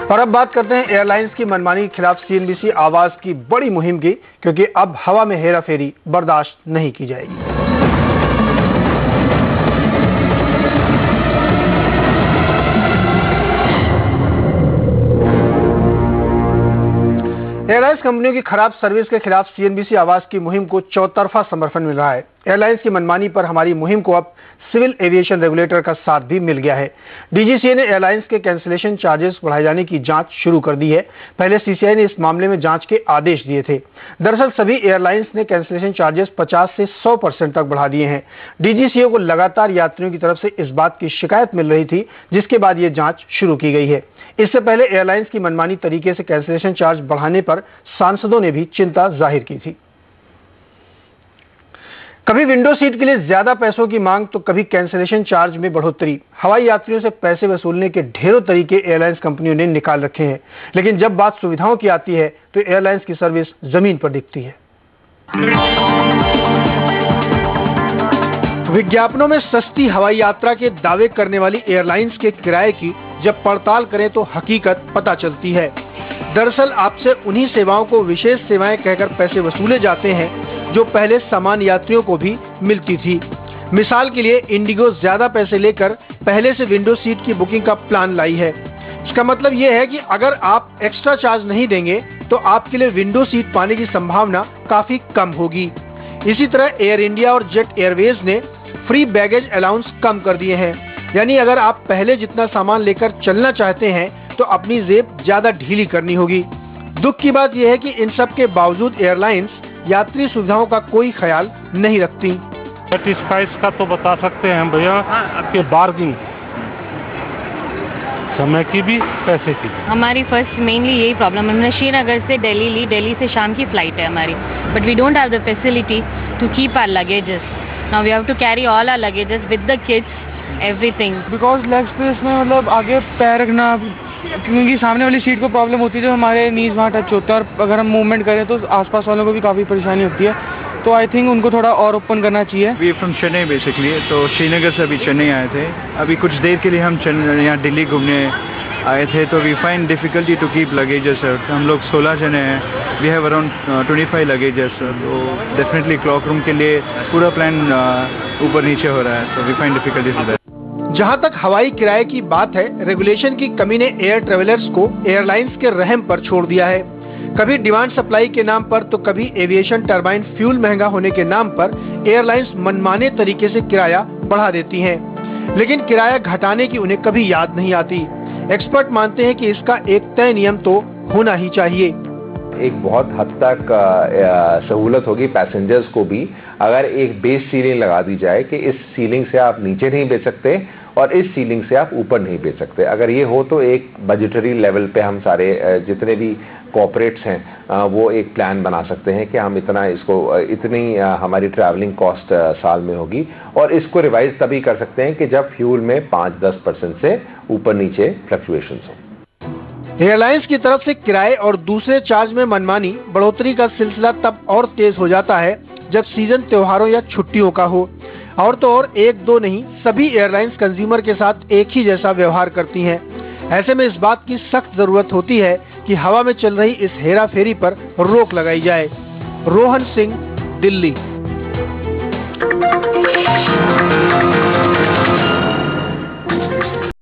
और अब बात करते हैं एयरलाइंस की मनमानी के खिलाफ सीएनबीसी आवाज की बड़ी मुहिम की, क्योंकि अब हवा में हेराफेरी बर्दाश्त नहीं की जाएगी। एयरलाइंस कंपनियों की खराब सर्विस के खिलाफ सीएनबीसी आवाज की मुहिम को चौतरफा समर्थन मिल रहा है। एयरलाइंस की मनमानी पर हमारी मुहिम को अब सिविल एविएशन रेगुलेटर का साथ भी मिल गया है। डीजीसीए ने एयरलाइंस के कैंसिलेशन चार्जेस बढ़ाए जाने की जांच शुरू कर दी है। पहले सीसीआई ने इस मामले में जांच के आदेश दिए थे। दरअसल सभी एयरलाइंस ने कैंसिलेशन चार्जेस 50 से 100% तक बढ़ा दिए हैं। डीजीसीए को लगातार यात्रियों की तरफ से इस बात की शिकायत मिल रही थी, जिसके बाद ये जांच शुरू की गई है। इससे पहले एयरलाइंस की मनमानी तरीके से कैंसिलेशन चार्ज बढ़ाने पर सांसदों ने भी चिंता जाहिर की थी। कभी विंडो सीट के लिए ज्यादा पैसों की मांग तो कभी कैंसिलेशन चार्ज में बढ़ोतरी। हवाई यात्रियों से पैसे वसूलने के ढेरों तरीके एयरलाइंस कंपनियों ने निकाल रखे हैं, लेकिन जब बात सुविधाओं की आती है तो एयरलाइंस की सर्विस जमीन पर दिखती है। विज्ञापनों में सस्ती हवाई यात्रा के दावे करने वाली एयरलाइंस के किराए की जब पड़ताल करें तो हकीकत पता चलती है। दरअसल आपसे उन्हीं सेवाओं को विशेष सेवाएं कहकर पैसे वसूले जाते हैं जो पहले सामान्य यात्रियों को भी मिलती थी। मिसाल के लिए इंडिगो ज्यादा पैसे लेकर पहले से विंडो सीट की बुकिंग का प्लान लाई है। इसका मतलब यह है कि अगर आप एक्स्ट्रा चार्ज नहीं देंगे तो आपके लिए विंडो सीट पाने की संभावना काफी कम होगी। इसी तरह एयर इंडिया और जेट एयरवेज ने फ्री बैगेज अलाउंस कम कर दिए हैं, यानी अगर आप पहले जितना सामान लेकर चलना चाहते हैं तो अपनी जेब ज्यादा ढीली करनी होगी। दुख की बात यह है कि इन सब के बावजूद एयरलाइंस यात्री सुविधाओं का कोई ख्याल नहीं रखती। स्पाइस का तो बता सकते हैं भैया कि बार्गिंग समय की भी पैसे की भी। हमारी फर्स्ट मेनली यही प्रॉब्लम, हमने श्रीनगर से दिल्ली ली, दिल्ली से शाम की फ्लाइट है हमारी, but we don't have the facility to keep our luggages. Now we have to carry all our luggages with the kids everything, because leg space में मतलब आगे पैर रखना, क्योंकि सामने वाली सीट को प्रॉब्लम होती है जो हमारे नीज वहाँ टच होता है, और अगर हम मूवमेंट करें तो आसपास वालों को भी काफ़ी परेशानी होती है। तो आई थिंक उनको थोड़ा और ओपन करना चाहिए। वी फ्रॉम चेन्नई बेसिकली, तो श्रीनगर से अभी चेन्नई आए थे। अभी कुछ देर के लिए हम यहाँ दिल्ली घूमने आए थे, तो we find difficulty to keep luggages. हम लोग 16 जने हैं, वी हैव अराउंड 25 लगेजेस, तो डेफिनेटली क्लॉक रूम के लिए पूरा प्लान ऊपर नीचे हो रहा है, तो we find difficulties with that. जहां तक हवाई किराए की बात है, रेगुलेशन की कमी ने एयर ट्रेवलर्स को एयरलाइंस के रहम पर छोड़ दिया है। कभी डिमांड सप्लाई के नाम पर तो कभी एविएशन टरबाइन फ्यूल महंगा होने के नाम पर एयरलाइंस मनमाने तरीके से किराया बढ़ा देती हैं, लेकिन किराया घटाने की उन्हें कभी याद नहीं आती। एक्सपर्ट मानते हैं कि इसका एक तय नियम तो होना ही चाहिए। एक बहुत हद तक सहूलत होगी पैसेंजर्स को भी अगर एक बेस सीलिंग लगा दी जाए कि इस सीलिंग से आप नीचे नहीं बेच सकते और इस सीलिंग से आप ऊपर नहीं बेच सकते। अगर ये हो तो एक बजटरी लेवल पे हम सारे जितने भी कॉर्पोरेट्स हैं वो एक प्लान बना सकते हैं कि हम इतनी हमारी ट्रैवलिंग कॉस्ट साल में होगी, और इसको रिवाइज तभी कर सकते हैं कि जब फ्यूल में 5-10% से ऊपर नीचे फ्लक्चुएशंस हो। एयरलाइंस की तरफ से किराए और दूसरे चार्ज में मनमानी बढ़ोतरी का सिलसिला तब और तेज हो जाता है जब सीजन त्योहारों या छुट्टियों का हो। और तो और एक दो नहीं, सभी एयरलाइंस कंज्यूमर के साथ एक ही जैसा व्यवहार करती हैं। ऐसे में इस बात की सख्त जरूरत होती है कि हवा में चल रही इस हेरा फेरी पर रोक लगाई जाए। रोहन सिंह, दिल्ली।